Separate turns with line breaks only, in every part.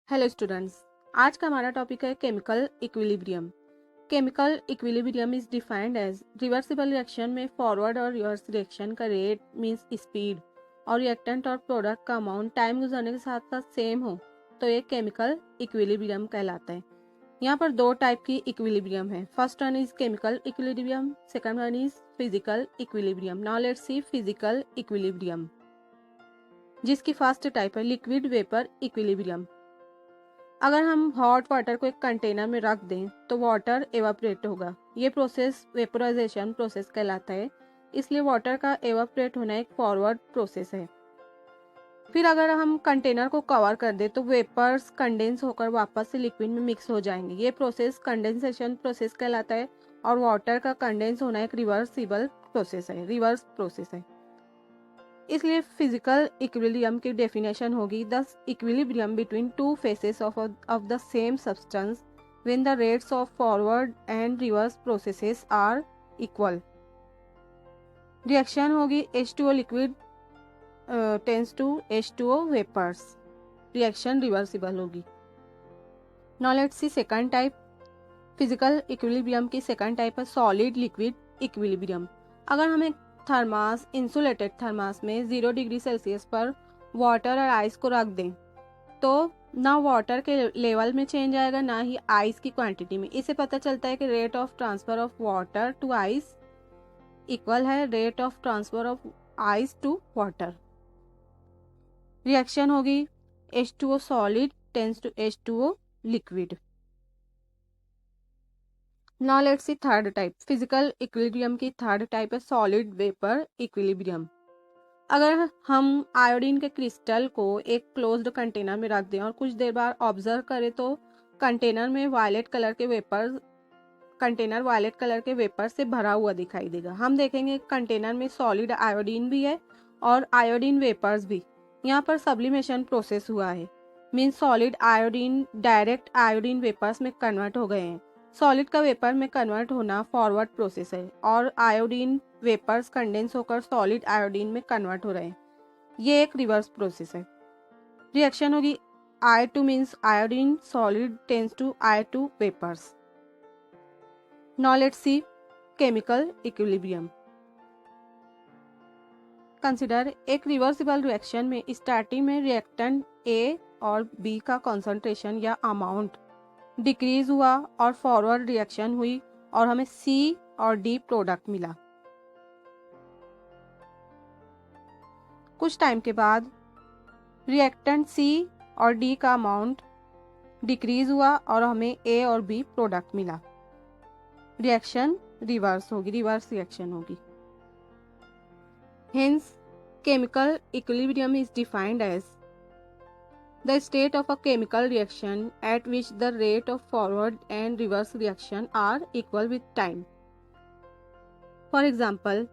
Hello students, आज का हमारा टॉपिक है chemical equilibrium. Chemical equilibrium is defined as reversible reaction में फॉरवर्ड और रिवर्स रिएक्शन का रेट मींस स्पीड और रिएक्टेंट और प्रोडक्ट का अमाउंट टाइम गुजरने के साथ साथ सेम हो तो ये केमिकल इक्विलिब्रियम कहलाता है। यहाँ पर दो टाइप की इक्विलिब्रियम है। First one is chemical equilibrium, second one is physical equilibrium. Now let's C physical equilibrium, जिसकी फर्स्ट टाइप है लिक्विड वेपर इक्विलिब्रियम। अगर हम हॉट वाटर को एक कंटेनर में रख दें तो वाटर एवापोरेट होगा। ये प्रोसेस वेपोराइजेशन प्रोसेस कहलाता है, इसलिए वाटर का एवापोरेट होना एक फॉरवर्ड प्रोसेस है। फिर अगर हम कंटेनर को कवर कर दें तो वेपर्स कंडेंस होकर वापस से लिक्विड में मिक्स हो जाएंगे। ये प्रोसेस कंडेंसेशन प्रोसेस कहलाता है और वाटर का कंडेंस होना एक रिवर्सिबल प्रोसेस है, रिवर्स प्रोसेस है। इसलिए फिजिकल इक्विलिब्रियम की डेफिनेशन होगी the equilibrium between two phases of the same substance when the rates of forward and reverse processes are equal. Reaction होगी H2O liquid tends to H2O vapours. Reaction reversible होगी। Now let's see second type. Physical equilibrium की second type है solid liquid equilibrium. अगर हमें thermos, insulated thermos में 0 degree Celsius पर water और ice को रख दें तो ना वाटर के लेवल में चेंज आएगा ना ही आइस की क्वांटिटी में। इससे पता चलता है कि rate of transfer of water to ice equal है rate of transfer of ice to water. Reaction होगी H2O solid tends to H2O liquid. Now let's see third type. Physical equilibrium की थर्ड टाइप है solid vapour equilibrium. अगर हम iodine के crystal को एक closed container में रख दें और कुछ देर बाद ऑब्जर्व करें तो कंटेनर वायलेट कलर के वेपर से भरा हुआ दिखाई देगा। हम देखेंगे कंटेनर में सॉलिड आयोडीन भी है और आयोडीन वेपर्स भी। यहाँ पर सब्लिमेशन प्रोसेस हुआ है, mean solid iodine direct iodine vapours में कन्वर्ट हो गए हैं। सॉलिड का वेपर में कन्वर्ट होना फॉरवर्ड प्रोसेस है और आयोडीन वेपर्स कंडेंस होकर सॉलिड आयोडीन में कन्वर्ट हो रहे हैं। ये एक रिवर्स प्रोसेस है। रिएक्शन होगी I2 means iodine solid tends to I2 vapours. Now let's see chemical equilibrium. Consider एक रिवर्सिबल रिएक्शन में स्टार्टिंग में रिएक्टेंट A और B का कॉन्सेंट्रेशन या अमाउंट डिक्रीज हुआ और फॉरवर्ड रिएक्शन हुई और हमें C और D प्रोडक्ट मिला। कुछ टाइम के बाद रिएक्टेंट C और D का अमाउंट डिक्रीज हुआ और हमें A और B प्रोडक्ट मिला। रिएक्शन रिवर्स होगी, रिवर्स रिएक्शन होगी। Hence, chemical equilibrium is defined as the state of a chemical reaction at which the rate of forward and reverse reaction are equal with time. For example,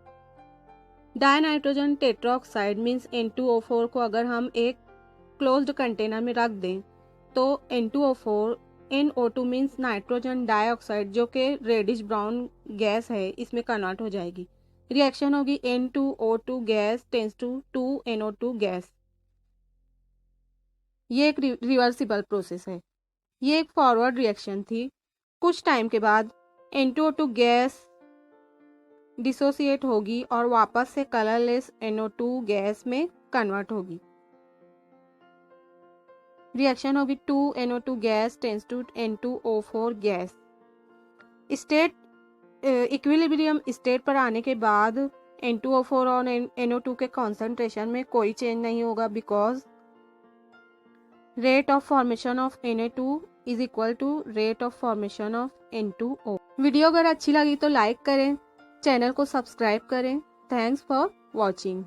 dinitrogen tetroxide means N2O4 को अगर हम एक closed container में रख दें तो N2O4 NO2 means nitrogen dioxide जो कि रेडिश ब्राउन गैस है इसमें कन्वर्ट हो जाएगी। रिएक्शन होगी N2O2 gas tends to 2NO2 gas. ये एक रिवर्सिबल प्रोसेस है। ये एक फॉरवर्ड रिएक्शन थी। कुछ टाइम के बाद N2O2 गैस डिसोसिएट होगी और वापस से कलरलेस NO2 गैस में कन्वर्ट होगी। रिएक्शन होगी 2NO2 gas tends to N2O4 gas. State equilibrium state पर आने के बाद N2O4 और NO2 के कॉन्सेंट्रेशन में कोई चेंज नहीं होगा because rate of formation of Na2 is equal to rate of formation of N2O। Video अगर अच्छी लगी तो लाइक करें, चैनल को सब्सक्राइब करें। Thanks for watching.